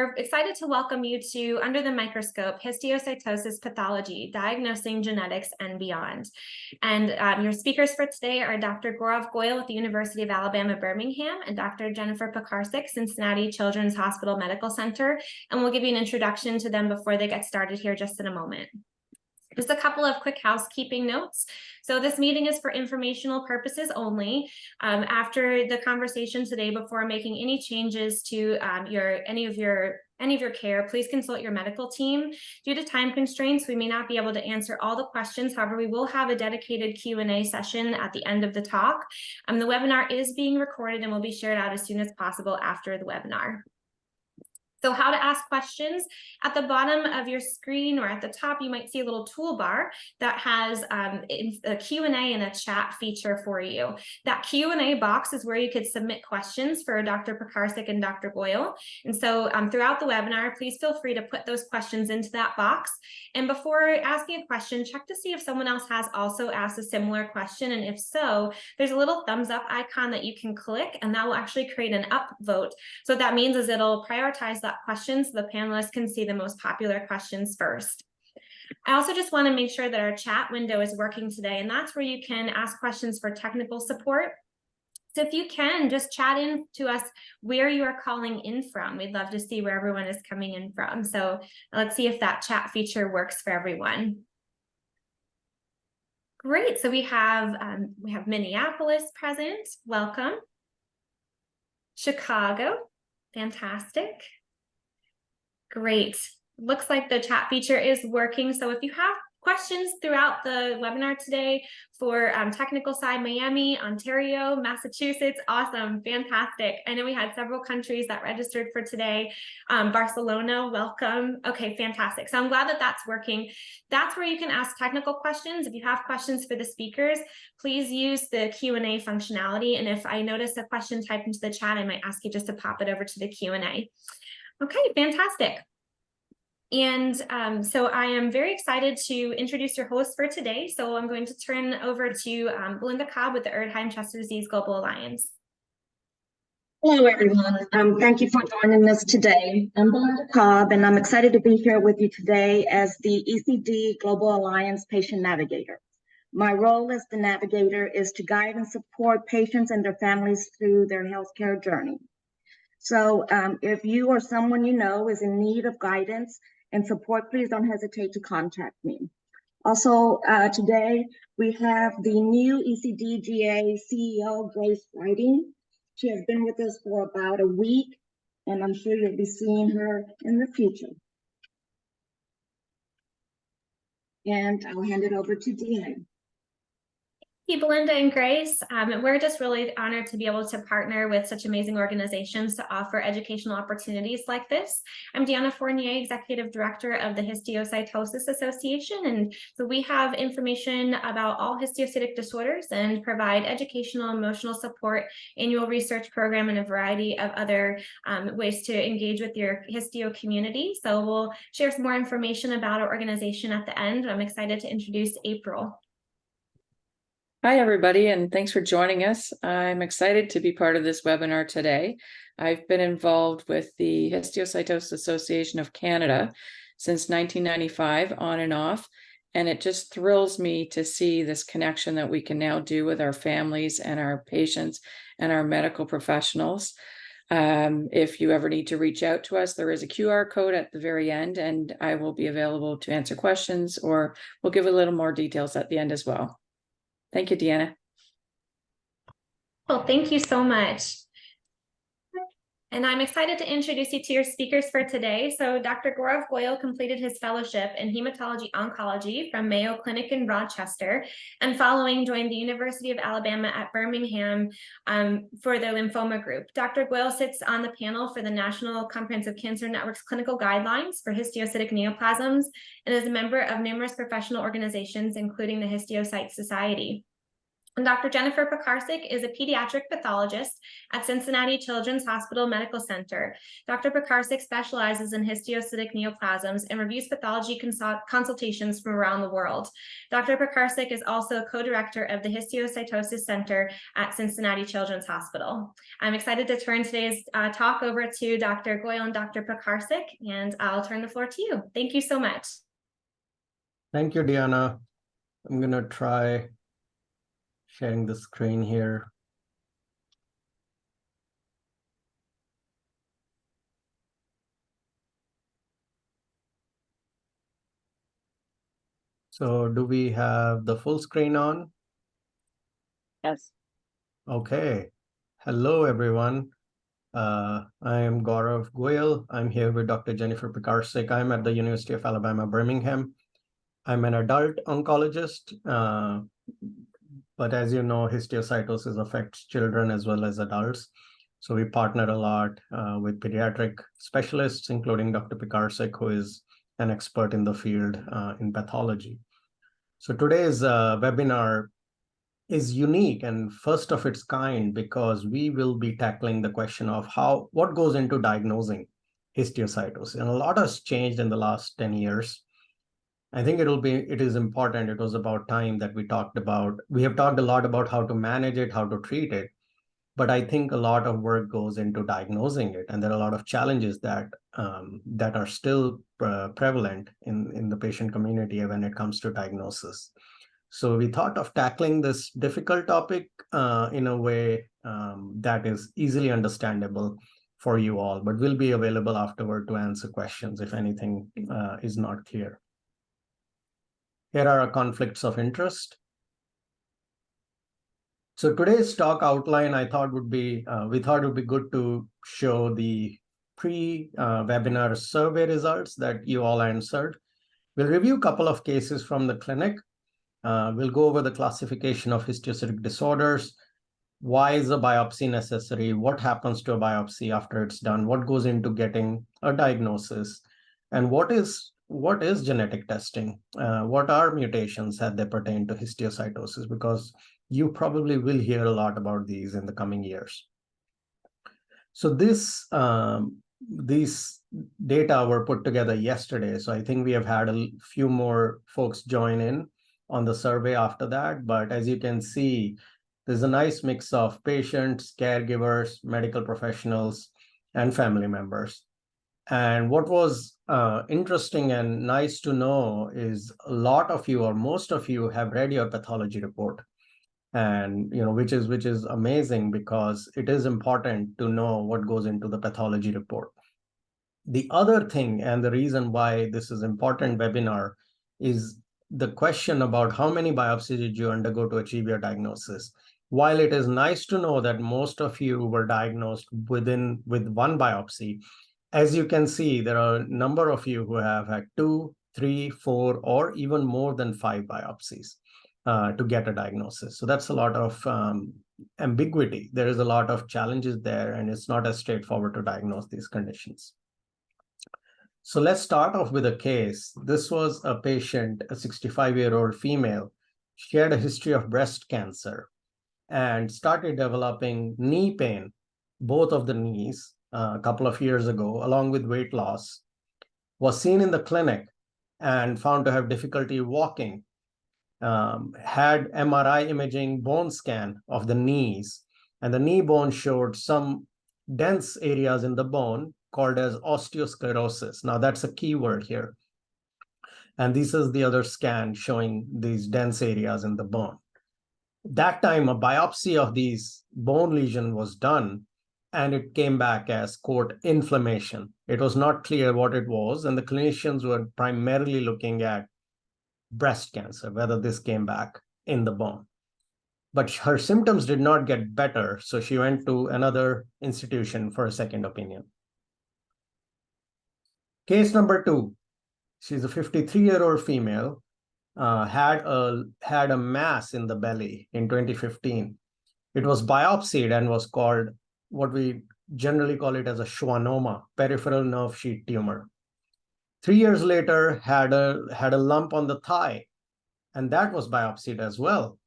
We're excited to welcome you to Under the Microscope, Histiocytosis, Pathology, Diagnosing Genetics, and Beyond. And your speakers for today are Dr. Gaurav Goyal with the University of Alabama, Birmingham, and Dr. Jennifer Picarsic, Cincinnati Children's Hospital Medical Center. And we'll give you an introduction to them before they get started here just in a moment. Just a couple of quick housekeeping notes. So this meeting is for informational purposes only. After the conversation today, before making any changes to any of your care, please consult your medical team. Due to time constraints, we may not be able to answer all the questions. However, we will have a dedicated Q&A session at the end of the talk. The webinar is being recorded and will be shared out as soon as possible after the webinar. So how to ask questions. At the bottom of your screen or at the top, you might see a little toolbar that has a Q&A and a chat feature for you. That Q&A box is where you could submit questions for Dr. Picarsic and Dr. Goyal. And so throughout the webinar, please feel free to put those questions into that box. And before asking a question, check to see if someone else has also asked a similar question. And if so, there's a little thumbs up icon that you can click, and that will actually create an upvote. So what that means is it'll prioritize that question so the panelists can see the most popular questions first. I also just want to make sure that our chat window is working today, and that's where you can ask questions for technical support. So if you can, just chat in to us where you are calling in from. We'd love to see where everyone is coming in from. So let's see if that chat feature works for everyone. Great. So we have Minneapolis present. Welcome. Chicago. Fantastic. Great. Looks like the chat feature is working. So if you have questions throughout the webinar today for technical side, Miami, Ontario, Massachusetts, awesome, fantastic. I know we had several countries that registered for today. Barcelona, welcome. Okay, fantastic. So I'm glad that that's working. That's where you can ask technical questions. If you have questions for the speakers, please use the Q&A functionality. And if I notice a question typed into the chat, I might ask you just to pop it over to the Q&A. Okay, fantastic. And so I am very excited to introduce your host for today. So I'm going to turn over to Belinda Cobb with the Erdheim-Chester Disease Global Alliance. Hello, everyone. Thank you for joining us today. I'm Belinda Cobb, and I'm excited to be here with you today as the ECD Global Alliance Patient Navigator. My role as the navigator is to guide and support patients and their families through their healthcare journey. So if you or someone you know is in need of guidance and support, please don't hesitate to contact me. Also, today we have the new ECDGA CEO, Grace Whiting. She has been with us for about a week, and I'm sure you'll be seeing her in the future. And I'll hand it over to Deanna. Thank you, Belinda and Grace. We're just really honored to be able to partner with such amazing organizations to offer educational opportunities like this. I'm Deanna Fournier, Executive Director of the Histiocytosis Association, and so we have information about all histiocytic disorders and provide educational, emotional support, annual research program, and a variety of other ways to engage with your histio community. So we'll share some more information about our organization at the end. I'm excited to introduce April. Hi, everybody, and thanks for joining us. I'm excited to be part of this webinar today. I've been involved with the Histiocytosis Association of Canada since 1995, on and off, and it just thrills me to see this connection that we can now do with our families and our patients and our medical professionals. If you ever need to reach out to us, there is a QR code at the very end, and I will be available to answer questions, or we'll give a little more details at the end as well. Thank you, Deanna. Well, thank you so much. And I'm excited to introduce you to your speakers for today. So Dr. Gaurav Goyal completed his fellowship in hematology oncology from Mayo Clinic in Rochester, and following joined the University of Alabama at Birmingham for the lymphoma group. Dr. Goyal sits on the panel for the National Comprehensive Cancer Network's clinical guidelines for histiocytic neoplasms and is a member of numerous professional organizations, including the Histiocyte Society. And Dr. Jennifer Picarsic is a pediatric pathologist at Cincinnati Children's Hospital Medical Center. Dr. Picarsic specializes in histiocytic neoplasms and reviews pathology consultations from around the world. Dr. Picarsic is also a co-director of the Histiocytosis Center at Cincinnati Children's Hospital. I'm excited to turn today's talk over to Dr. Goyal and Dr. Picarsic, and I'll turn the floor to you. Thank you so much. Thank you, Deanna. I'm going to try sharing the screen here. So do we have the full screen on? Yes. Okay. Hello, everyone. I am Gaurav Goyal. I'm here with Dr. Jennifer Picarsic. I'm at the University of Alabama, Birmingham. I'm an adult oncologist, but as you know, histiocytosis affects children as well as adults. So we partner a lot with pediatric specialists, including Dr. Picarsic, who is an expert in the field in pathology. So today's webinar is unique and first of its kind because we will be tackling the question of what goes into diagnosing histiocytosis. And a lot has changed in the last 10 years. I think it is important. It was about time that we have talked a lot about how to manage it, how to treat it, but I think a lot of work goes into diagnosing it. And there are a lot of challenges that are still prevalent in the patient community when it comes to diagnosis. So we thought of tackling this difficult topic in a way that is easily understandable for you all, but will be available afterward to answer questions if anything is not clear. Here are our conflicts of interest. So today's talk outline, we thought it would be good to show the pre-webinar survey results that you all answered. We'll review a couple of cases from the clinic. We'll go over the classification of histiocytic disorders. Why is a biopsy necessary? What happens to a biopsy after it's done? What goes into getting a diagnosis? And what is genetic testing? What are mutations as they pertain to histiocytosis? Because you probably will hear a lot about these in the coming years. So these data were put together yesterday. So I think we have had a few more folks join in on the survey after that. But as you can see, there's a nice mix of patients, caregivers, medical professionals, and family members. And what was interesting and nice to know is a lot of you or most of you have read your pathology report, and which is amazing because it is important to know what goes into the pathology report. The other thing and the reason why this is important webinar is the question about how many biopsies did you undergo to achieve your diagnosis. While it is nice to know that most of you were diagnosed with one biopsy, as you can see, there are a number of you who have had 2, 3, 4, or even more than 5 biopsies to get a diagnosis. So that's a lot of ambiguity. There is a lot of challenges there, and it's not as straightforward to diagnose these conditions. So let's start off with a case. This was a patient, a 65-year-old female. She had a history of breast cancer and started developing knee pain, both of the knees, a couple of years ago, along with weight loss, was seen in the clinic and found to have difficulty walking, had MRI imaging bone scan of the knees, and the knee bone showed some dense areas in the bone called as osteosclerosis. Now that's a key word here. And this is the other scan showing these dense areas in the bone. That time, a biopsy of these bone lesion was done, and it came back as, quote, inflammation. It was not clear what it was, and the clinicians were primarily looking at breast cancer, whether this came back in the bone. But her symptoms did not get better, so she went to another institution for a second opinion. Case number 2, she's a 53-year-old female, had a mass in the belly in 2015. It was biopsied and was called what we generally call it as a schwannoma, peripheral nerve sheath tumor. 3 years later, had a lump on the thigh, and that was biopsied as well.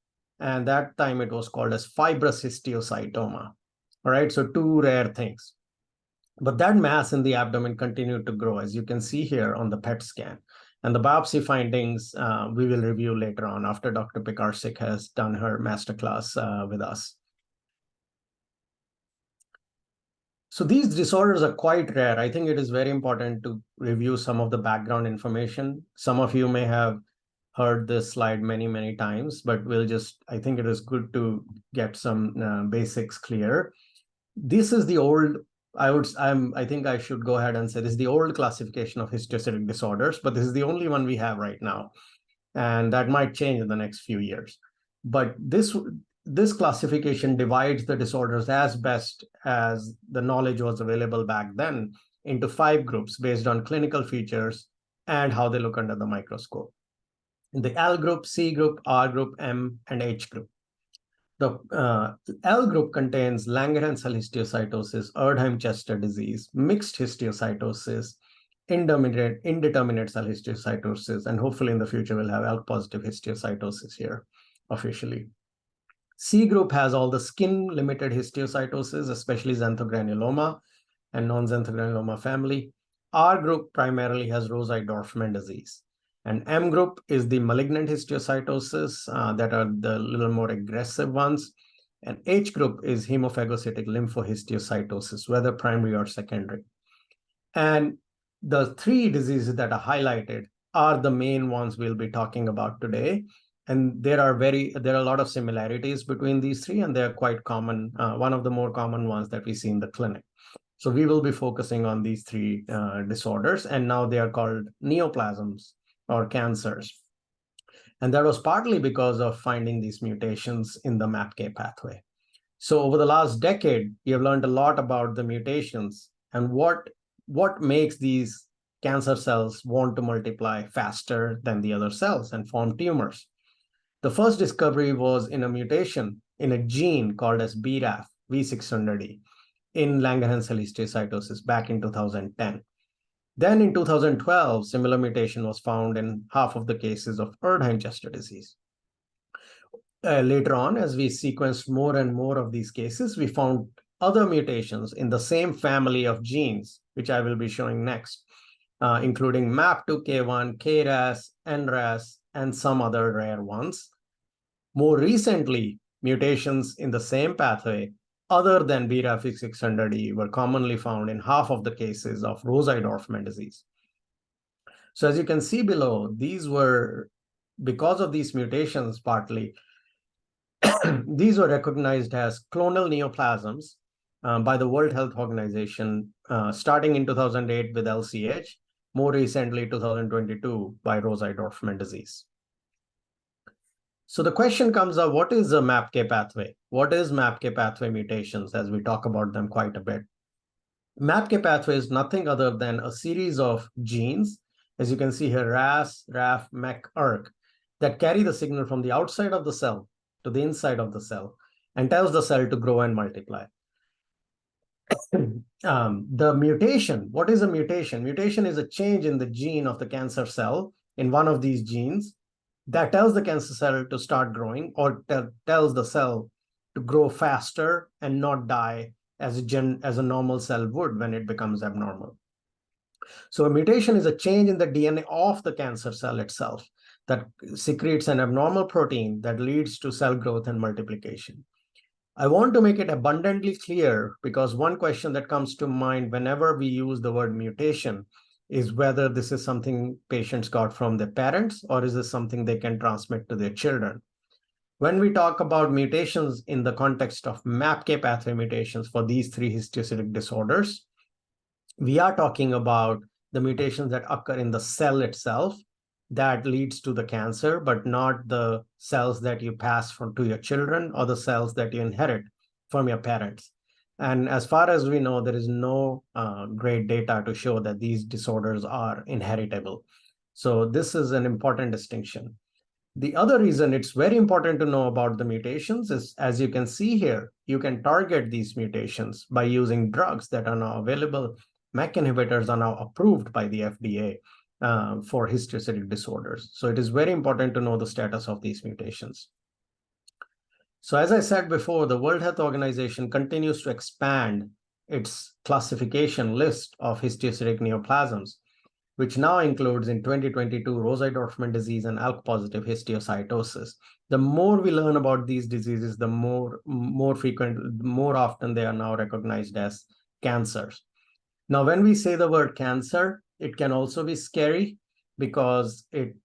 And that time it was called as fibrous histiocytoma. All right, so two rare things. But that mass in the abdomen continued to grow, as you can see here on the PET scan. And the biopsy findings we will review later on after Dr. Picarsic has done her masterclass with us. So these disorders are quite rare. I think it is very important to review some of the background information. Some of you may have heard this slide many, many times, but I think it is good to get some basics clear. This is the old, I think I should go ahead and say this is the old classification of histiocytic disorders, but this is the only one we have right now. And that might change in the next few years. But this classification divides the disorders as best as the knowledge was available back then into 5 groups based on clinical features and how they look under the microscope. The L group, C group, R group, M, and H group. The L group contains Langerhans cell histiocytosis, Erdheim-Chester disease, mixed histiocytosis, indeterminate cell histiocytosis, and hopefully in the future we'll have ALK-positive histiocytosis here officially. C group has all the skin-limited histiocytosis, especially xanthogranuloma and non-xanthogranuloma family. R group primarily has Rosai-Dorfman disease. And M group is the malignant histiocytosis that are the little more aggressive ones. And H group is hemophagocytic lymphohistiocytosis, whether primary or secondary. And the 3 diseases that are highlighted are the main ones we'll be talking about today. And there are a lot of similarities between these 3, and they're quite common, one of the more common ones that we see in the clinic. So we will be focusing on these 3 disorders, and now they are called neoplasms or cancers. And that was partly because of finding these mutations in the MAPK pathway. So over the last decade, we have learned a lot about the mutations and what makes these cancer cells want to multiply faster than the other cells and form tumors. The first discovery was in a mutation in a gene called as BRAF, V600E, in Langerhans cell histiocytosis back in 2010. Then in 2012, similar mutation was found in half of the cases of Erdheim-Chester disease. Later on, as we sequenced more and more of these cases, we found other mutations in the same family of genes, which I will be showing next, including MAP2K1, KRAS, NRAS, and some other rare ones. More recently, mutations in the same pathway other than BRAF V600E were commonly found in half of the cases of Rosai-Dorfman disease. So as you can see below, these were, because of these mutations partly, these were recognized as clonal neoplasms by the World Health Organization, starting in 2008 with LCH, more recently 2022 by Rosai-Dorfman disease. So the question comes up, what is a MAPK pathway? What is MAPK pathway mutations, as we talk about them quite a bit? MAPK pathway is nothing other than a series of genes, as you can see here, RAS, RAF, MEK, ERK, that carry the signal from the outside of the cell to the inside of the cell and tells the cell to grow and multiply. The mutation, what is a mutation? Mutation is a change in the gene of the cancer cell in one of these genes that tells the cancer cell to start growing, or tells the cell to grow faster and not die as a normal cell would when it becomes abnormal. So a mutation is a change in the DNA of the cancer cell itself that secretes an abnormal protein that leads to cell growth and multiplication. I want to make it abundantly clear because one question that comes to mind whenever we use the word mutation is whether this is something patients got from their parents or is this something they can transmit to their children. When we talk about mutations in the context of MAPK pathway mutations for these 3 histiocytic disorders, we are talking about the mutations that occur in the cell itself that leads to the cancer, but not the cells that you pass to your children or the cells that you inherit from your parents. And as far as we know, there is no great data to show that these disorders are inheritable. So this is an important distinction. The other reason it's very important to know about the mutations is, as you can see here, you can target these mutations by using drugs that are now available. MEK inhibitors are now approved by the FDA for histiocytic disorders. So it is very important to know the status of these mutations. So as I said before, the World Health Organization continues to expand its classification list of histiocytic neoplasms, which now includes in 2022 Rosai-Dorfman disease and ALK-positive histiocytosis. The more we learn about these diseases, the more often they are now recognized as cancers. Now, when we say the word cancer, it can also be scary because it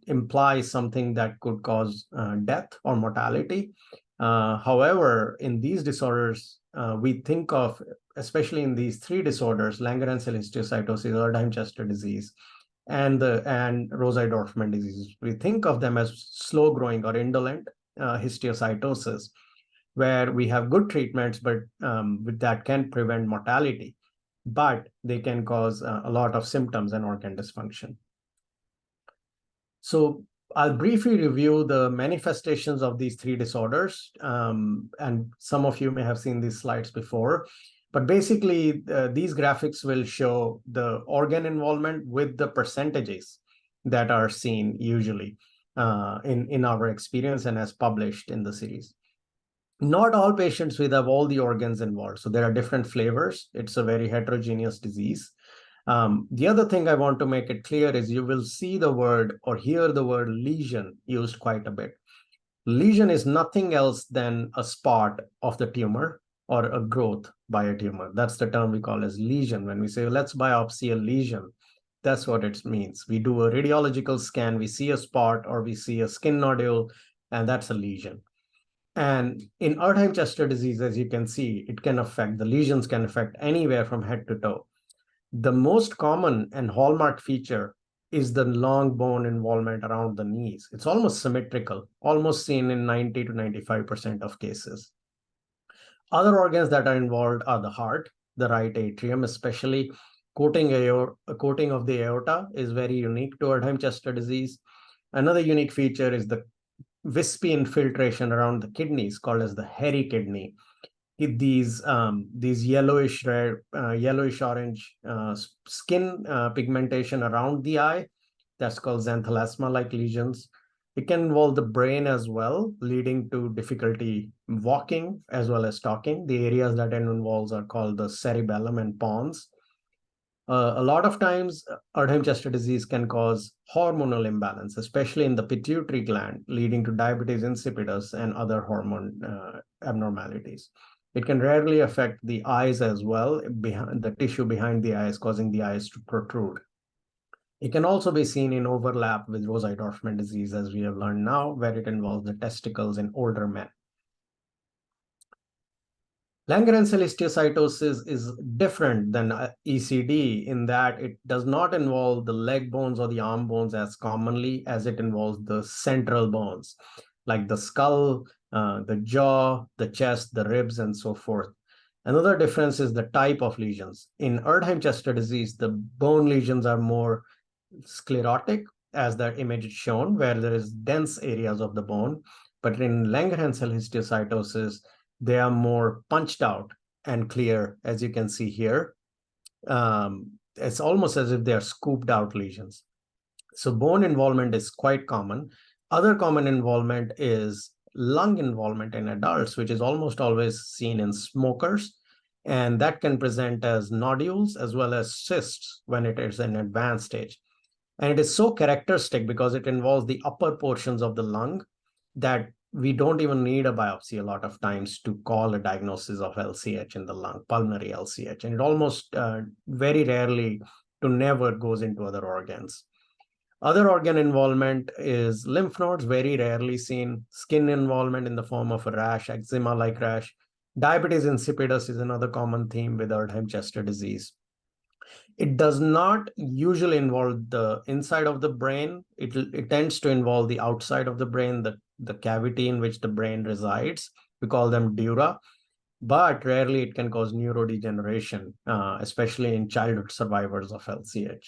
implies something that could cause death or mortality. However, in these disorders, we think of, especially in these three disorders, Langerhans histiocytosis, Erdheim-Chester disease, and Rosai-Dorfman disease, we think of them as slow-growing or indolent histiocytosis, where we have good treatments, but that can prevent mortality, but they can cause a lot of symptoms and organ dysfunction. So I'll briefly review the manifestations of these three disorders, and some of you may have seen these slides before, but basically these graphics will show the organ involvement with the percentages that are seen usually in our experience and as published in the series. Not all patients will have all the organs involved, so there are different flavors. It's a very heterogeneous disease. The other thing I want to make it clear is you will see the word or hear the word lesion used quite a bit. Lesion is nothing else than a spot of the tumor or a growth by a tumor. That's the term we call as lesion. When we say, let's biopsy a lesion, that's what it means. We do a radiological scan, we see a spot or we see a skin nodule, and that's a lesion. And in Erdheim-Chester disease, as you can see, the lesions can affect anywhere from head to toe. The most common and hallmark feature is the long bone involvement around the knees. It's almost symmetrical, almost seen in 90 to 95% of cases. Other organs that are involved are the heart, the right atrium, especially coating of the aorta is very unique to Erdheim-Chester disease. Another unique feature is the wispy infiltration around the kidneys, called as the hairy kidney. These yellowish orange skin pigmentation around the eye, that's called xanthelasma-like lesions. It can involve the brain as well, leading to difficulty walking as well as talking. The areas that it involves are called the cerebellum and pons. A lot of times, Erdheim-Chester disease can cause hormonal imbalance, especially in the pituitary gland, leading to diabetes insipidus and other hormone abnormalities. It can rarely affect the eyes as well, behind the tissue behind the eyes, causing the eyes to protrude. It can also be seen in overlap with Rosai-Dorfman disease, as we have learned now, where it involves the testicles in older men. Langerhans histiocytosis is different than ECD in that it does not involve the leg bones or the arm bones as commonly as it involves the central bones, like the skull, the jaw, the chest, the ribs, and so forth. Another difference is the type of lesions. In Erdheim-Chester disease, the bone lesions are more sclerotic, as the image is shown, where there is dense areas of the bone. But in Langerhans histiocytosis, they are more punched out and clear, as you can see here. It's almost as if they are scooped out lesions. So bone involvement is quite common. Other common involvement is lung involvement in adults, which is almost always seen in smokers. And that can present as nodules as well as cysts when it is in advanced stage. And it is so characteristic because it involves the upper portions of the lung that we don't even need a biopsy a lot of times to call a diagnosis of LCH in the lung, pulmonary LCH. And it almost very rarely to never goes into other organs. Other organ involvement is lymph nodes, very rarely seen. Skin involvement in the form of a rash, eczema-like rash. Diabetes insipidus is another common theme with Erdheim-Chester disease. It does not usually involve the inside of the brain. It tends to involve the outside of the brain, the cavity in which the brain resides. We call them dura, but rarely it can cause neurodegeneration, especially in childhood survivors of LCH.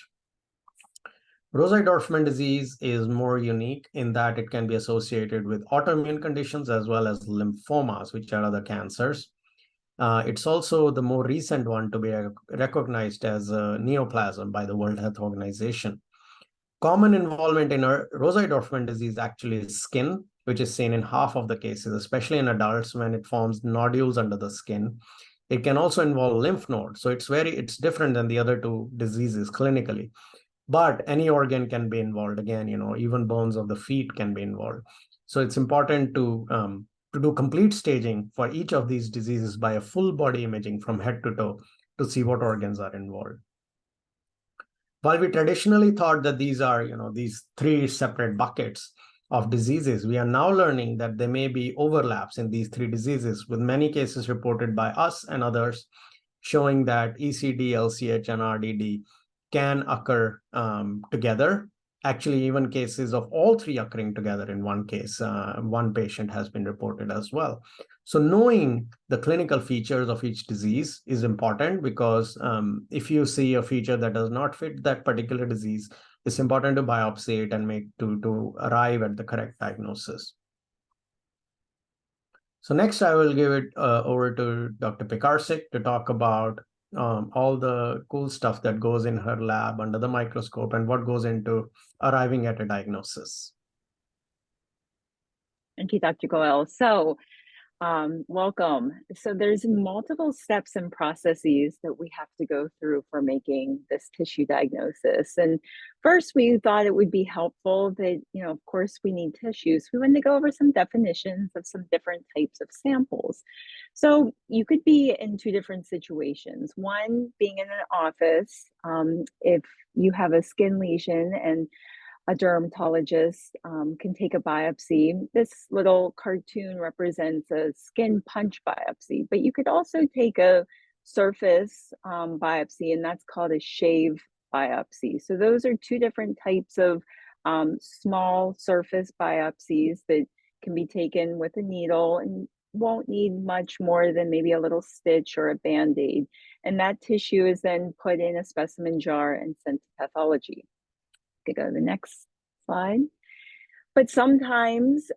Rosai-Dorfman disease is more unique in that it can be associated with autoimmune conditions as well as lymphomas, which are other cancers. It's also the more recent one to be recognized as a neoplasm by the World Health Organization. Common involvement in Rosai-Dorfman disease actually is skin, which is seen in half of the cases, especially in adults when it forms nodules under the skin. It can also involve lymph nodes. So it's different than the other two diseases clinically. But any organ can be involved. Again, even bones of the feet can be involved. So it's important to do complete staging for each of these diseases by a full body imaging from head to toe to see what organs are involved. While we traditionally thought that these are, these three separate buckets of diseases, we are now learning that there may be overlaps in these three diseases, with many cases reported by us and others showing that ECD, LCH, and RDD can occur together. Actually, even cases of all three occurring together in one case, one patient has been reported as well. So knowing the clinical features of each disease is important, because if you see a feature that does not fit that particular disease, it's important to biopsy it and to arrive at the correct diagnosis. So next, I will give it over to Dr. Picarsic to talk about all the cool stuff that goes in her lab under the microscope and what goes into arriving at a diagnosis. Thank you, Dr. Goyal. So welcome. So there's multiple steps and processes that we have to go through for making this tissue diagnosis. And first, we thought it would be helpful that, of course, we need tissues. We wanted to go over some definitions of some different types of samples. So you could be in two different situations. One, being in an office, if you have a skin lesion and a dermatologist can take a biopsy. This little cartoon represents a skin punch biopsy, but you could also take a surface biopsy, and that's called a shave biopsy. So those are two different types of small surface biopsies that can be taken with a needle and won't need much more than maybe a little stitch or a Band-Aid. And that tissue is then put in a specimen jar and sent to pathology. Could go to the next slide. But sometimes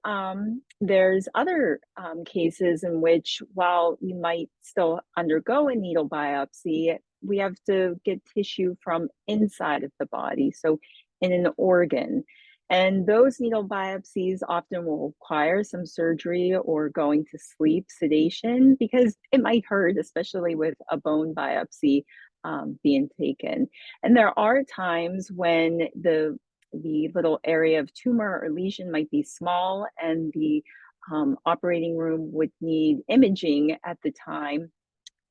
there's other cases in which, while you might still undergo a needle biopsy, we have to get tissue from inside of the body, so in an organ. And those needle biopsies often will require some surgery or going to sleep, sedation, because it might hurt, especially with a bone biopsy being taken. And there are times when the little area of tumor or lesion might be small, and the operating room would need imaging at the time.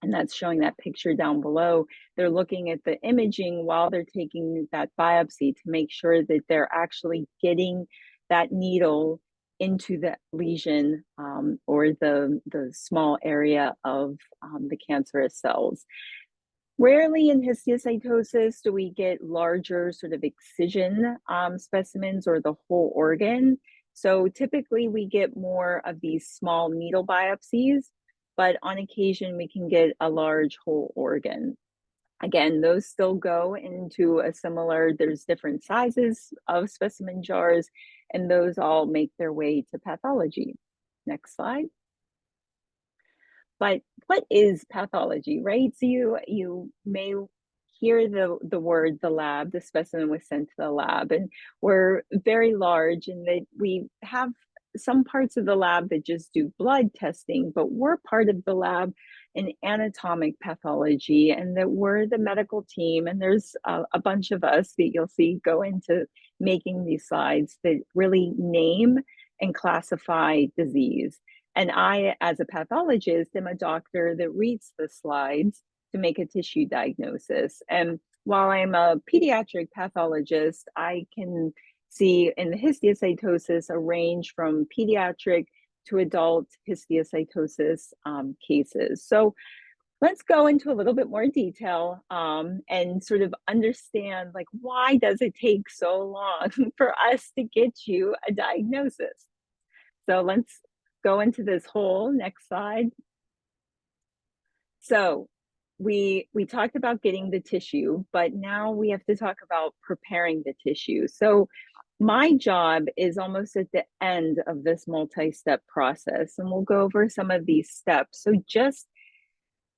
And that's showing that picture down below. They're looking at the imaging while they're taking that biopsy to make sure that they're actually getting that needle into the lesion or the small area of the cancerous cells. Rarely in histiocytosis do we get larger sort of excision specimens or the whole organ. So typically we get more of these small needle biopsies, but on occasion we can get a large whole organ. Again, those still go into a similar, there's different sizes of specimen jars, and those all make their way to pathology. Next slide. But what is pathology, right? So you may hear the word the lab, the specimen was sent to the lab, and we're very large in that we have some parts of the lab that just do blood testing, but we're part of the lab in anatomic pathology, and that we're the medical team, and there's a bunch of us that you'll see go into making these slides that really name and classify disease. And I, as a pathologist, am a doctor that reads the slides to make a tissue diagnosis. And while I'm a pediatric pathologist, I can see in the histiocytosis a range from pediatric to adult histiocytosis cases. So let's go into a little bit more detail and sort of understand, like, why does it take so long for us to get you a diagnosis? So let's go into this whole next slide. So we talked about getting the tissue, but now we have to talk about preparing the tissue. So my job is almost at the end of this multi-step process, and we'll go over some of these steps. So just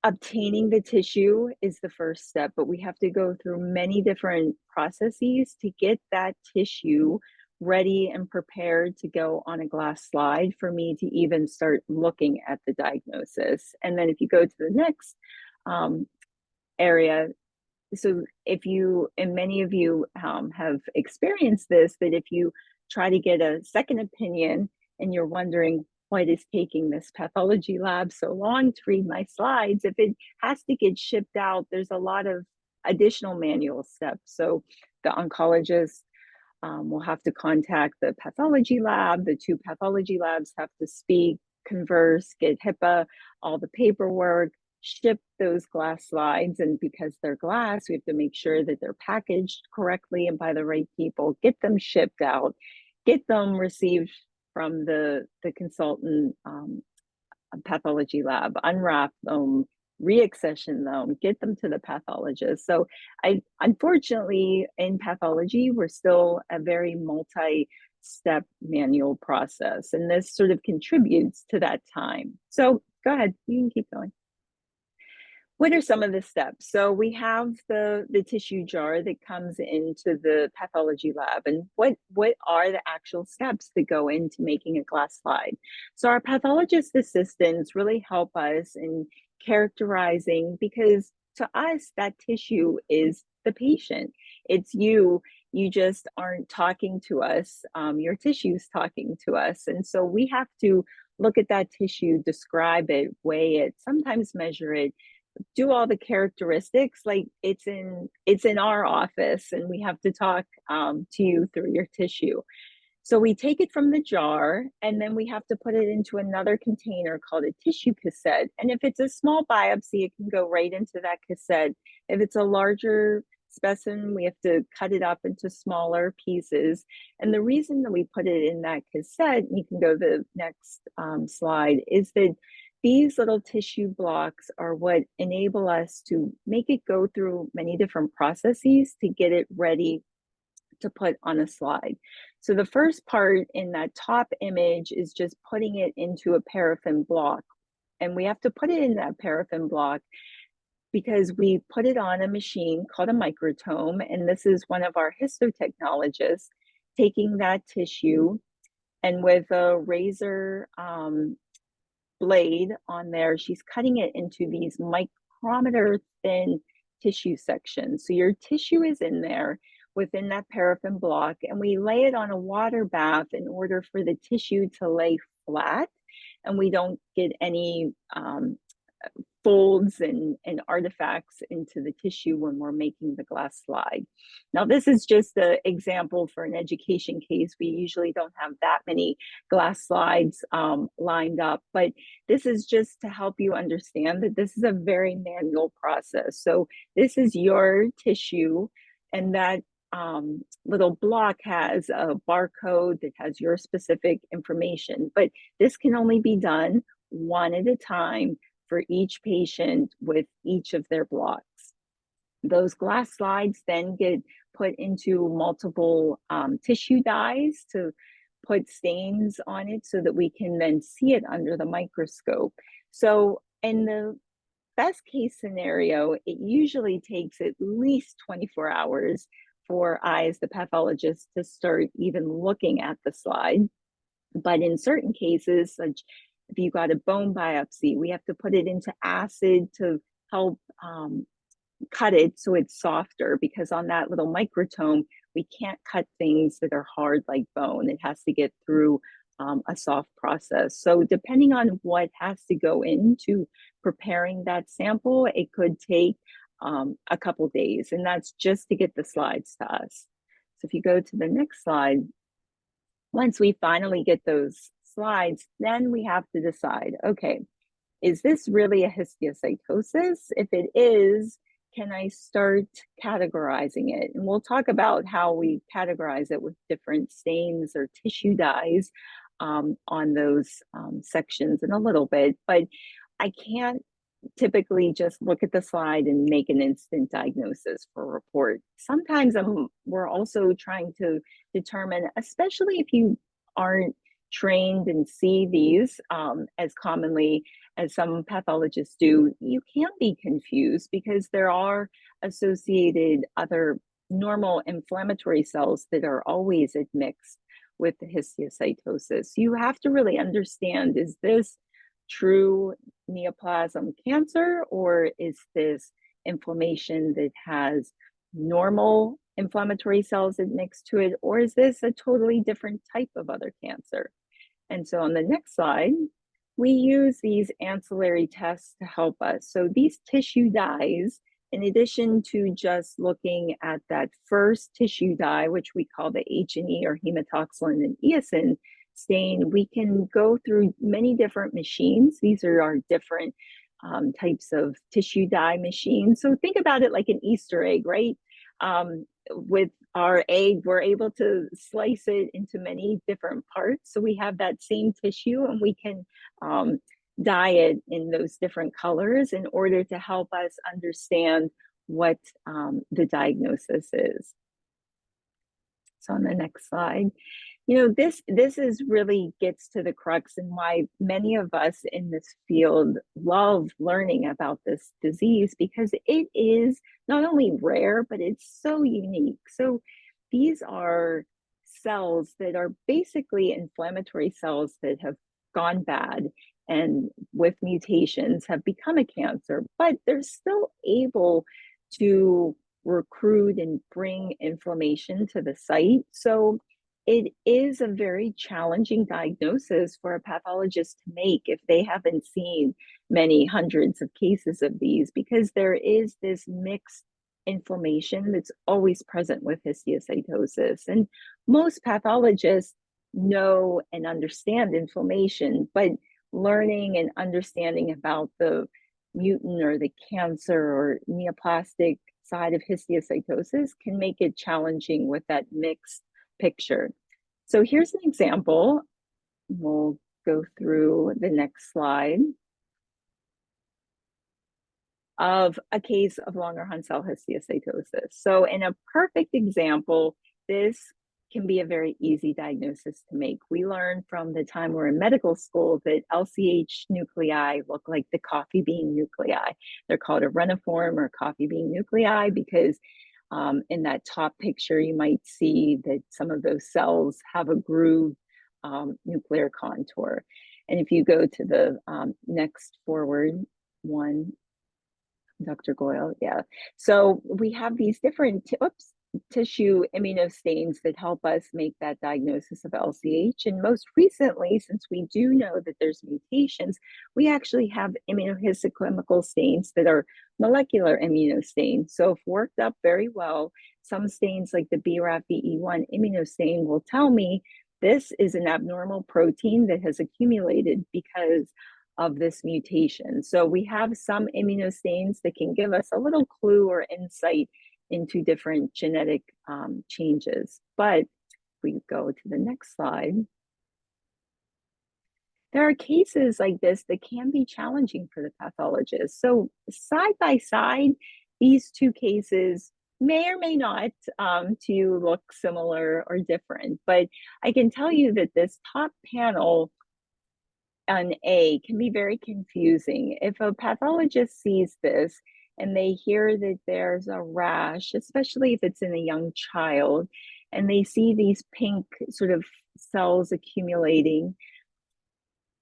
obtaining the tissue is the first step, but we have to go through many different processes to get that tissue ready and prepared to go on a glass slide for me to even start looking at the diagnosis. And then if you go to the next area, so if you, and many of you have experienced this, that if you try to get a second opinion and you're wondering what is taking this pathology lab so long to read my slides, if it has to get shipped out, there's a lot of additional manual steps. So the oncologist will have to contact the pathology lab. The two pathology labs have to speak, converse, get HIPAA, all the paperwork, ship those glass slides. And because they're glass, we have to make sure that they're packaged correctly and by the right people, get them shipped out, get them received from the consultant pathology lab, unwrap them, reaccession them, get them to the pathologist. So unfortunately, in pathology, we're still a very multi-step manual process, and this sort of contributes to that time. So go ahead, you can keep going. What are some of the steps? So we have the tissue jar that comes into the pathology lab, and what are the actual steps that go into making a glass slide? So our pathologist assistants really help us in characterizing, because to us, that tissue is the patient. It's you. You just aren't talking to us. Your tissue is talking to us. And so we have to look at that tissue, describe it, weigh it, sometimes measure it, do all the characteristics like it's in our office, and we have to talk to you through your tissue. So we take it from the jar, and then we have to put it into another container called a tissue cassette. And if it's a small biopsy, it can go right into that cassette. If it's a larger specimen, we have to cut it up into smaller pieces. And the reason that we put it in that cassette, and you can go to the next slide, is that these little tissue blocks are what enable us to make it go through many different processes to get it ready to put on a slide. So the first part in that top image is just putting it into a paraffin block. And we have to put it in that paraffin block because we put it on a machine called a microtome. And this is one of our histotechnologists taking that tissue, and with a razor blade on there, she's cutting it into these micrometer thin tissue sections. So your tissue is in there within that paraffin block, and we lay it on a water bath in order for the tissue to lay flat, and we don't get any folds and artifacts into the tissue when we're making the glass slide. Now, this is just an example for an education case. We usually don't have that many glass slides lined up, but this is just to help you understand that this is a very manual process. So this is your tissue, and that little block has a barcode that has your specific information, but this can only be done one at a time for each patient with each of their blocks. Those glass slides then get put into multiple tissue dyes to put stains on it so that we can then see it under the microscope. So in the best case scenario, it usually takes at least 24 hours for I, as the pathologist, to start even looking at the slide. But in certain cases, such if you got a bone biopsy, we have to put it into acid to help cut it so it's softer, because on that little microtome, we can't cut things that are hard like bone. It has to get through a soft process. So depending on what has to go into preparing that sample, it could take a couple days, and that's just to get the slides to us. So if you go to the next slide, once we finally get those slides, then we have to decide, okay, is this really a histiocytosis? If it is, can I start categorizing it? And we'll talk about how we categorize it with different stains or tissue dyes on those sections in a little bit, but I can't typically just look at the slide and make an instant diagnosis for a report. Sometimes we're also trying to determine, especially if you aren't trained and see these as commonly as some pathologists do, you can be confused because there are associated other normal inflammatory cells that are always admixed with the histiocytosis. You have to really understand, is this true neoplasm cancer, or is this inflammation that has normal inflammatory cells that mix to it, or is this a totally different type of other cancer? And so on the next slide, we use these ancillary tests to help us. So these tissue dyes, in addition to just looking at that first tissue dye, which we call the H&E or hematoxylin and eosin stain, we can go through many different machines. These are our different types of tissue dye machines. So think about it like an Easter egg, right? With our egg, we're able to slice it into many different parts. So we have that same tissue, and we can dye it in those different colors in order to help us understand what the diagnosis is. So on the next slide, this is really gets to the crux and why many of us in this field love learning about this disease, because it is not only rare, but it's so unique. So these are cells that are basically inflammatory cells that have gone bad and with mutations have become a cancer, but they're still able to recruit and bring inflammation to the site. So it is a very challenging diagnosis for a pathologist to make if they haven't seen many hundreds of cases of these, because there is this mixed inflammation that's always present with histiocytosis. And most pathologists know and understand inflammation, but learning and understanding about the mutant or the cancer or neoplastic side of histiocytosis can make it challenging with that mixed picture. So here's an example. We'll go through the next slide of a case of Langerhans cell histiocytosis. So in a perfect example, this can be a very easy diagnosis to make. We learned from the time we're in medical school that LCH nuclei look like the coffee bean nuclei. They're called a reniform or coffee bean nuclei because in that top picture, you might see that some of those cells have a grooved nuclear contour. And if you go to the next forward one, Dr. Goyal, yeah. So we have these different tissue immunostains that help us make that diagnosis of LCH. And most recently, since we do know that there's mutations, we actually have immunohistochemical stains that are molecular immunostains. So if worked up very well, some stains like the BRAF-VE1 immunostain will tell me this is an abnormal protein that has accumulated because of this mutation. So we have some immunostains that can give us a little clue or insight into different genetic changes. But if we go to the next slide, there are cases like this that can be challenging for the pathologist. So side by side, these two cases may or may not to look similar or different, but I can tell you that this top panel on A can be very confusing. If a pathologist sees this and they hear that there's a rash, especially if it's in a young child, and they see these pink sort of cells accumulating,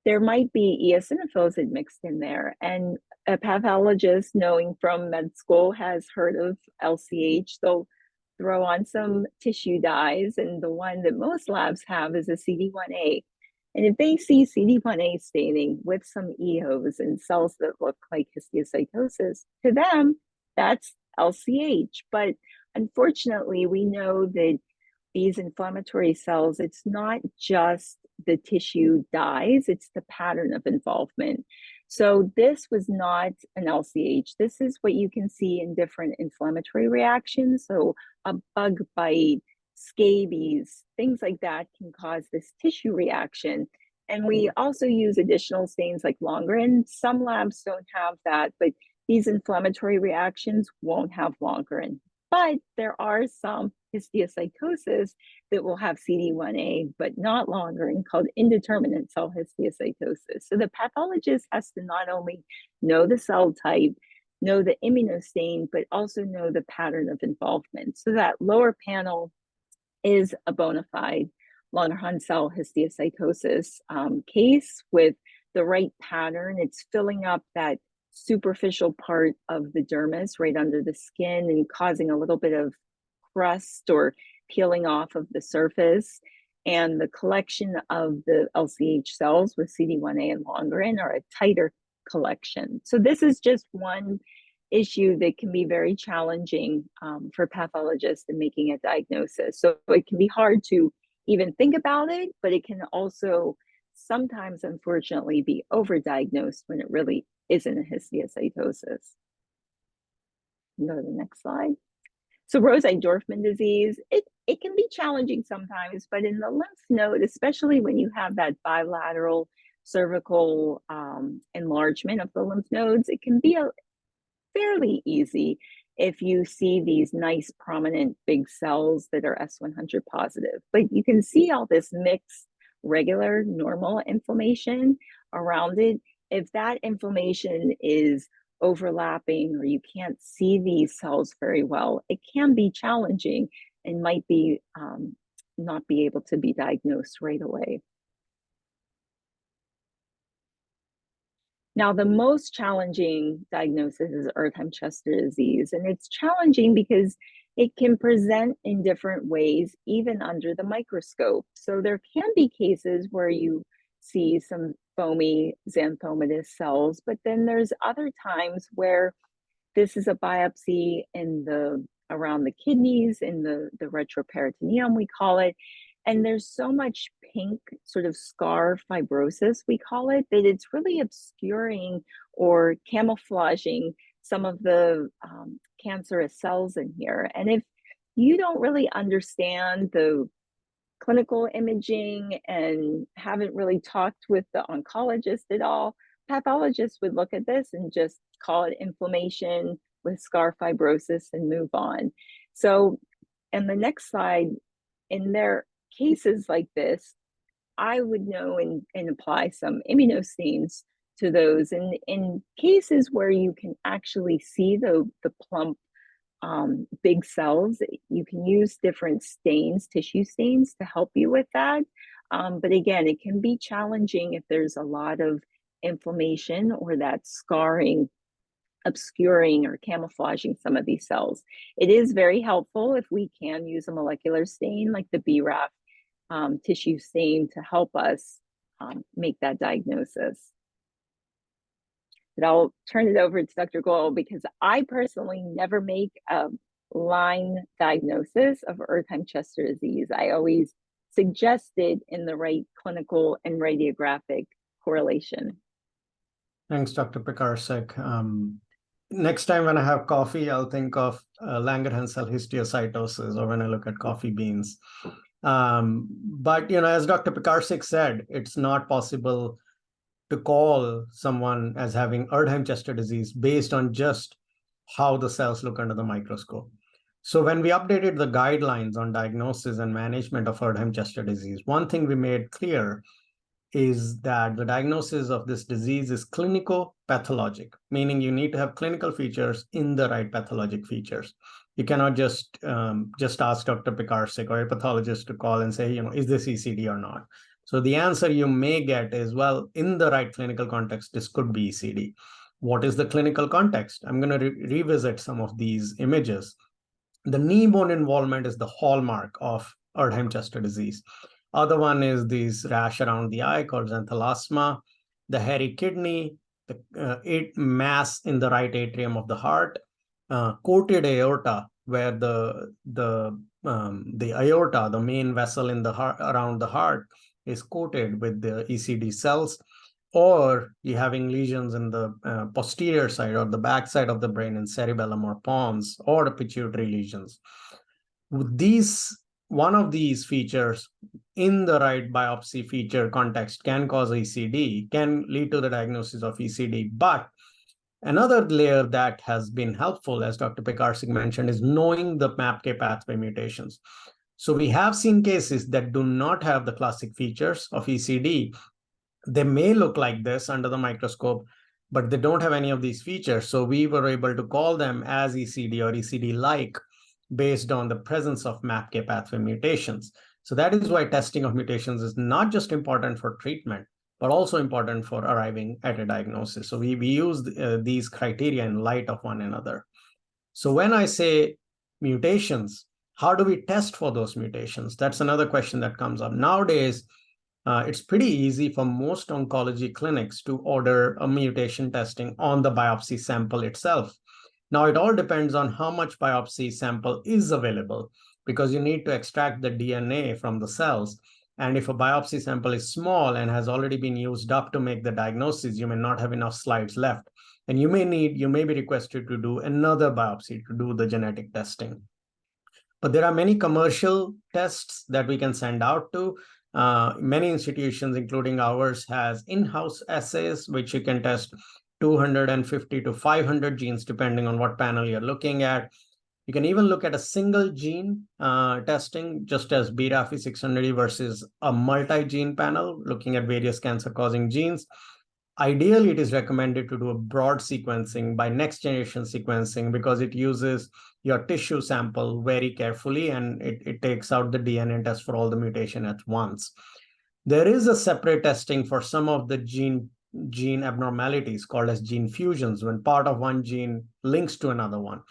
there might be eosinophils mixed in there. And a pathologist, knowing from med school, has heard of LCH. They'll throw on some tissue dyes, and the one that most labs have is a CD1A. And if they see CD1A staining with some EOs and cells that look like histiocytosis, to them, that's LCH. But unfortunately, we know that these inflammatory cells, it's not just the tissue dyes, it's the pattern of involvement. So this was not an LCH. This is what you can see in different inflammatory reactions. So a bug bite, scabies, things like that can cause this tissue reaction. And we also use additional stains like Langerhans. Some labs don't have that, but these inflammatory reactions won't have Langerhans. But there are some histiocytosis that will have CD1A, but not Langerhans, called indeterminate cell histiocytosis. So the pathologist has to not only know the cell type, know the immunostain, but also know the pattern of involvement. So that lower panel is a bona fide Langerhans cell histiocytosis case with the right pattern. It's filling up that superficial part of the dermis right under the skin and causing a little bit of crust or peeling off of the surface. And the collection of the LCH cells with CD1A and longerin are a tighter collection. So this is just one issue that can be very challenging for pathologists in making a diagnosis. So it can be hard to even think about it, but it can also sometimes, unfortunately, be overdiagnosed when it really isn't a histiocytosis. Go to the next slide. So Rosai-Dorfman disease, it can be challenging sometimes, but in the lymph node, especially when you have that bilateral cervical enlargement of the lymph nodes, it can be fairly easy if you see these nice prominent big cells that are S100 positive. But you can see all this mixed regular normal inflammation around it. If that inflammation is overlapping or you can't see these cells very well, it can be challenging and might be not be able to be diagnosed right away. Now, the most challenging diagnosis is Erdheim-Chester disease, and it's challenging because it can present in different ways, even under the microscope. So there can be cases where you see some foamy xanthomatous cells, but then there's other times where this is a biopsy in around the kidneys, in the retroperitoneum, we call it. And there's so much pink sort of scar fibrosis, we call it, that it's really obscuring or camouflaging some of the cancerous cells in here. And if you don't really understand the clinical imaging and haven't really talked with the oncologist at all, pathologists would look at this and just call it inflammation with scar fibrosis and move on. So, and the next slide, in their cases like this, I would know and apply some immunostains to those. And in cases where you can actually see the plump big cells, you can use different stains, tissue stains, to help you with that. But again, it can be challenging if there's a lot of inflammation or that scarring obscuring or camouflaging some of these cells. It is very helpful if we can use a molecular stain like the BRAF tissue stain to help us make that diagnosis. But I'll turn it over to Dr. Goyal because I personally never make a line diagnosis of Erdheim-Chester disease. I always suggest it in the right clinical and radiographic correlation. Thanks, Dr. Picarsic. Next time when I have coffee, I'll think of Langerhans cell histiocytosis, or when I look at coffee beans. But, as Dr. Picarsic said, it's not possible to call someone as having Erdheim-Chester disease based on just how the cells look under the microscope. So when we updated the guidelines on diagnosis and management of Erdheim-Chester disease, one thing we made clear is that the diagnosis of this disease is clinico-pathologic, meaning you need to have clinical features in the right pathologic features. You cannot just ask Dr. Picarsic or a pathologist to call and say, is this ECD or not? So the answer you may get is, well, in the right clinical context, this could be ECD. What is the clinical context? I'm going to revisit some of these images. The knee bone involvement is the hallmark of Erdheim-Chester disease. Other one is this rash around the eye called xanthelasma, the hairy kidney, the mass in the right atrium of the heart, coated aorta, where the aorta, the main vessel in the heart, around the heart, is coated with the ECD cells, or you're having lesions in the posterior side or the back side of the brain in cerebellum or pons, or the pituitary lesions. One of these features in the right biopsy feature context can cause ECD, can lead to the diagnosis of ECD. But another layer that has been helpful, as Dr. Picarsic mentioned, is knowing the MAPK pathway mutations. So we have seen cases that do not have the classic features of ECD. They may look like this under the microscope, but they don't have any of these features. So we were able to call them as ECD or ECD-like based on the presence of MAPK pathway mutations. So that is why testing of mutations is not just important for treatment, but also important for arriving at a diagnosis. So we use these criteria in light of one another. So when I say mutations, how do we test for those mutations? That's another question that comes up. Nowadays, it's pretty easy for most oncology clinics to order a mutation testing on the biopsy sample itself. Now, it all depends on how much biopsy sample is available, because you need to extract the DNA from the cells. And if a biopsy sample is small and has already been used up to make the diagnosis, you may not have enough slides left. And you may be requested to do another biopsy to do the genetic testing. But there are many commercial tests that we can send out to. Many institutions, including ours, has in-house assays, which you can test 250 to 500 genes, depending on what panel you're looking at. You can even look at a single gene testing, just as BRAF V600E versus a multi-gene panel, looking at various cancer-causing genes. Ideally, it is recommended to do a broad sequencing by next-generation sequencing, because it uses your tissue sample very carefully, and it takes out the DNA and tests for all the mutation at once. There is a separate testing for some of the gene abnormalities called as gene fusions, when part of one gene links to another one.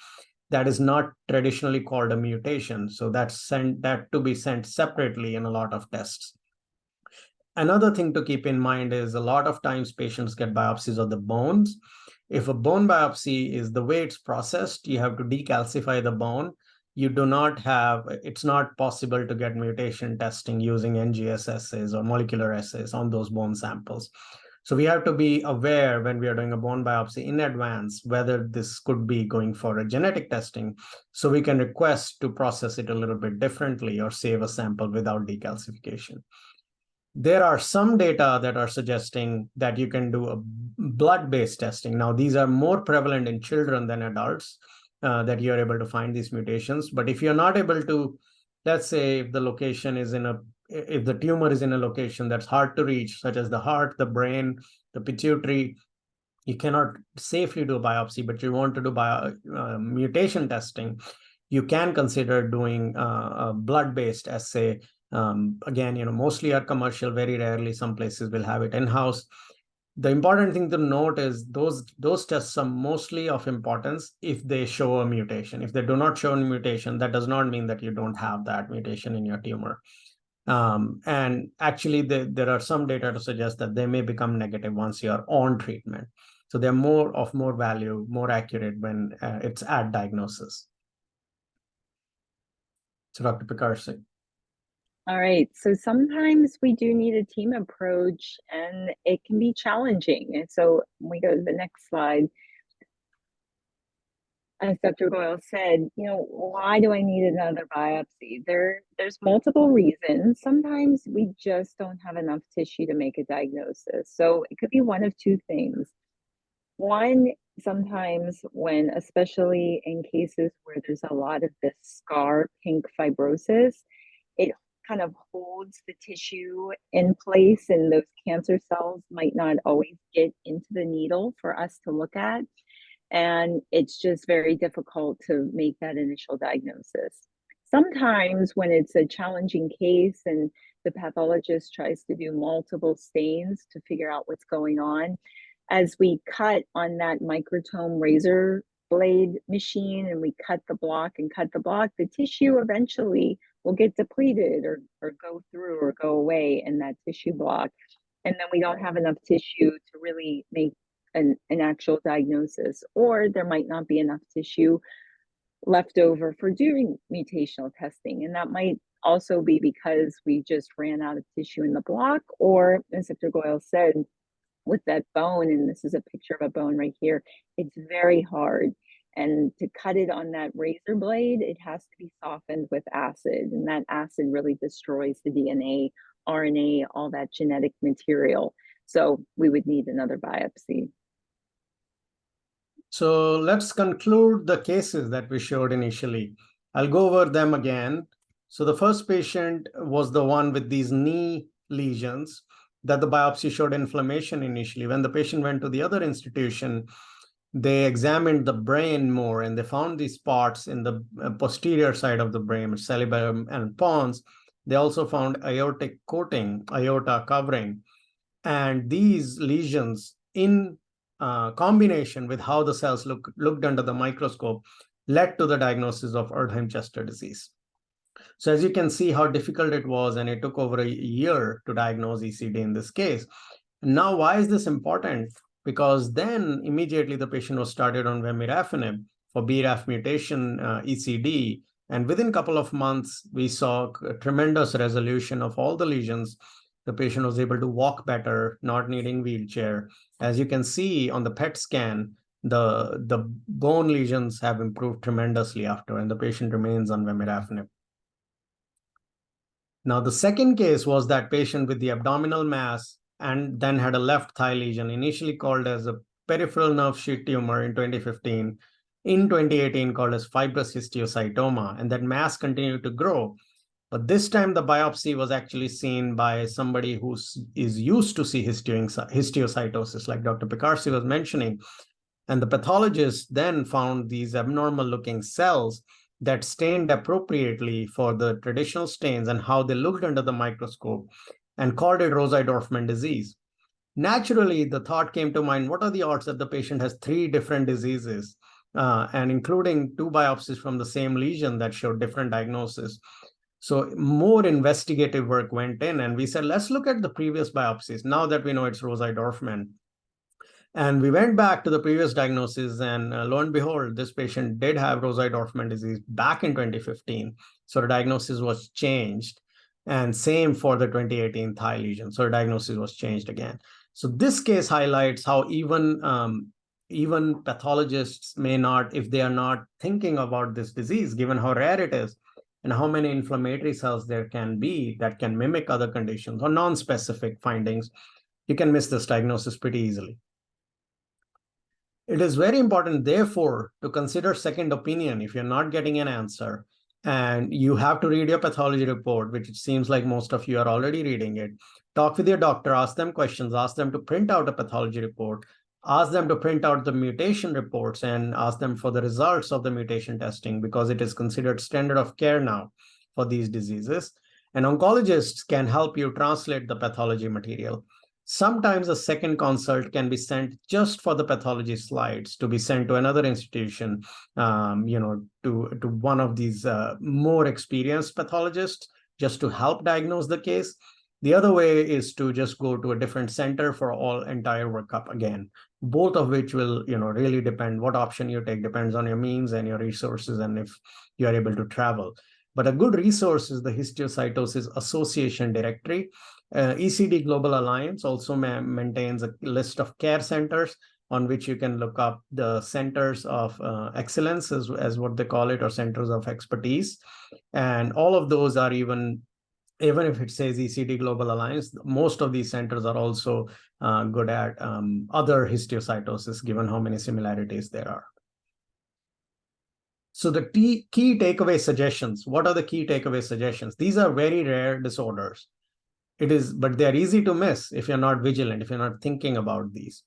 That is not traditionally called a mutation. So that's to be sent separately in a lot of tests. Another thing to keep in mind is a lot of times patients get biopsies of the bones. If a bone biopsy is the way it's processed, you have to decalcify the bone. It's not possible to get mutation testing using NGS assays or molecular assays on those bone samples. So we have to be aware when we are doing a bone biopsy in advance whether this could be going for a genetic testing, so we can request to process it a little bit differently or save a sample without decalcification. There are some data that are suggesting that you can do a blood-based testing. Now, these are more prevalent in children than adults, that you're able to find these mutations. But if you're not able to, let's say if the tumor is in a location that's hard to reach, such as the heart, the brain, the pituitary, you cannot safely do a biopsy, but you want to do mutation testing, you can consider doing a blood-based assay. Again, mostly are commercial, very rarely some places will have it in-house. The important thing to note is those tests are mostly of importance if they show a mutation. If they do not show a mutation, that does not mean that you don't have that mutation in your tumor. And actually, there are some data to suggest that they may become negative once you're on treatment. So they're more value, more accurate when it's at diagnosis. So Dr. Picarsic. All right, so sometimes we do need a team approach and it can be challenging. And so when we go to the next slide, as Dr. Goyal said, why do I need another biopsy? There's multiple reasons. Sometimes we just don't have enough tissue to make a diagnosis. So it could be one of two things. One, sometimes when, especially in cases where there's a lot of this scar pink fibrosis, it kind of holds the tissue in place, and those cancer cells might not always get into the needle for us to look at. And it's just very difficult to make that initial diagnosis. Sometimes when it's a challenging case and the pathologist tries to do multiple stains to figure out what's going on, as we cut on that microtome razor blade machine and we cut the block, the tissue eventually will get depleted or go through or go away in that tissue block. And then we don't have enough tissue to really make an actual diagnosis, or there might not be enough tissue left over for doing mutational testing. And that might also be because we just ran out of tissue in the block, or as Dr. Goyal said, with that bone, and this is a picture of a bone right here, it's very hard. And to cut it on that razor blade, it has to be softened with acid, and that acid really destroys the DNA, RNA, all that genetic material. So we would need another biopsy. So let's conclude the cases that we showed initially. I'll go over them again. So the first patient was the one with these knee lesions that the biopsy showed inflammation initially. When the patient went to the other institution, they examined the brain more, and they found these spots in the posterior side of the brain, cerebellum and pons, They also found aortic coating, aorta covering, and these lesions in combination with how the cells looked under the microscope led to the diagnosis of Erdheim-Chester disease. So as you can see how difficult it was, and it took over a year to diagnose ECD in this case. Now, why is this important? Because then immediately the patient was started on vemurafenib for BRAF mutation ECD. And within a couple of months, we saw a tremendous resolution of all the lesions. The patient was able to walk better, not needing wheelchair. As you can see on the PET scan, the bone lesions have improved tremendously after, and the patient remains on vemurafenib. Now, the second case was that patient with the abdominal mass and then had a left thigh lesion, initially called as a peripheral nerve sheath tumor in 2015, in 2018 called as fibrous histiocytoma, and that mass continued to grow. But this time the biopsy was actually seen by somebody who is used to see histiocytosis, like Dr. Picarsic was mentioning. And the pathologist then found these abnormal looking cells that stained appropriately for the traditional stains and how they looked under the microscope, and called it Rosai-Dorfman disease. Naturally, the thought came to mind, what are the odds that the patient has 3 different diseases, and including 2 biopsies from the same lesion that showed different diagnosis? So more investigative work went in, and we said, let's look at the previous biopsies now that we know it's Rosai-Dorfman. And we went back to the previous diagnosis, and lo and behold, this patient did have Rosai-Dorfman disease back in 2015. So the diagnosis was changed. And same for the 2018 thigh lesion. So the diagnosis was changed again. So this case highlights how even pathologists may not, if they are not thinking about this disease, given how rare it is, and how many inflammatory cells there can be that can mimic other conditions or non-specific findings, you can miss this diagnosis pretty easily. It is very important, therefore, to consider second opinion if you're not getting an answer, and you have to read your pathology report, which it seems like most of you are already reading it. Talk with your doctor, ask them questions, ask them to print out a pathology report, ask them to print out the mutation reports, and ask them for the results of the mutation testing, because it is considered standard of care now for these diseases. And oncologists can help you translate the pathology material. Sometimes a second consult can be sent just for the pathology slides to be sent to another institution, to one of these more experienced pathologists, just to help diagnose the case. The other way is to just go to a different center for entire workup again, both of which will, really depend. What option you take depends on your means and your resources, and if you are able to travel. But a good resource is the Histiocytosis Association directory. ECD Global Alliance also maintains a list of care centers on which you can look up the centers of excellence, as what they call it, or centers of expertise. And all of those are even if it says ECD Global Alliance, most of these centers are also good at other histiocytosis, given how many similarities there are. So the key takeaway suggestions, what are the key takeaway suggestions? These are very rare disorders. But they're easy to miss if you're not vigilant, if you're not thinking about these.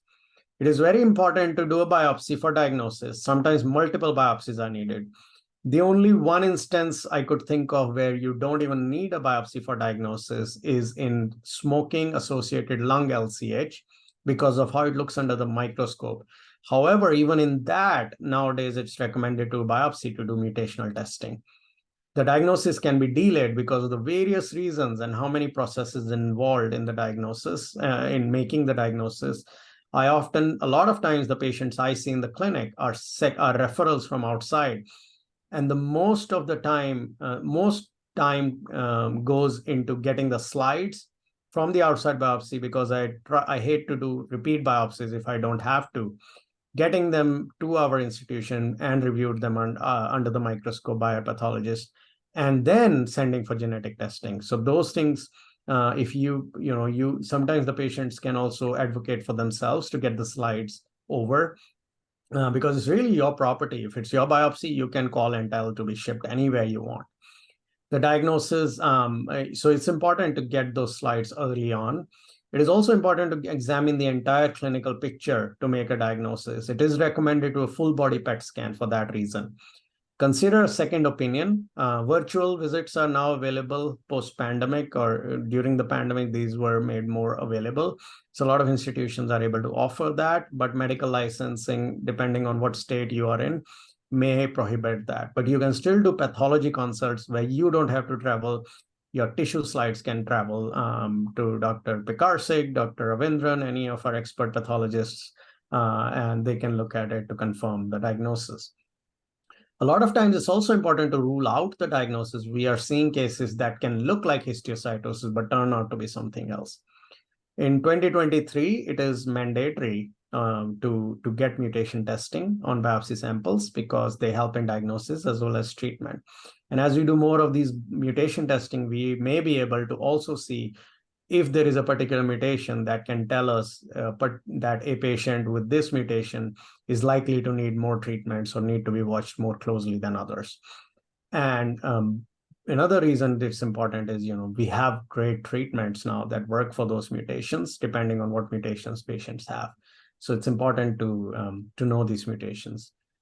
It is very important to do a biopsy for diagnosis. Sometimes multiple biopsies are needed. The only one instance I could think of where you don't even need a biopsy for diagnosis is in smoking-associated lung LCH, because of how it looks under the microscope. However, even in that, nowadays it's recommended to biopsy to do mutational testing. The diagnosis can be delayed because of the various reasons and how many processes involved in the diagnosis, in making the diagnosis. A lot of times the patients I see in the clinic are referrals from outside. And the most time goes into getting the slides from the outside biopsy, because I hate to do repeat biopsies if I don't have to, getting them to our institution and reviewed them under the microscope by a pathologist, and then sending for genetic testing. So those things, if sometimes the patients can also advocate for themselves to get the slides over, because it's really your property. If it's your biopsy, you can call and tell to be shipped anywhere you want. The diagnosis, so it's important to get those slides early on. It is also important to examine the entire clinical picture to make a diagnosis. It is recommended to a full body PET scan for that reason. Consider a second opinion. Virtual visits are now available post-pandemic, or during the pandemic, these were made more available. So a lot of institutions are able to offer that, but medical licensing, depending on what state you are in, may prohibit that. But you can still do pathology consults where you don't have to travel. Your tissue slides can travel to Dr. Picarsic, Dr. Ravindran, any of our expert pathologists, and they can look at it to confirm the diagnosis. A lot of times it's also important to rule out the diagnosis. We are seeing cases that can look like histiocytosis, but turn out to be something else. In 2023, it is mandatory to get mutation testing on biopsy samples because they help in diagnosis as well as treatment. And as we do more of these mutation testing, we may be able to also see if there is a particular mutation that can tell us that a patient with this mutation is likely to need more treatments or need to be watched more closely than others. And another reason it's important is, we have great treatments now that work for those mutations, depending on what mutations patients have. So it's important to know these mutations.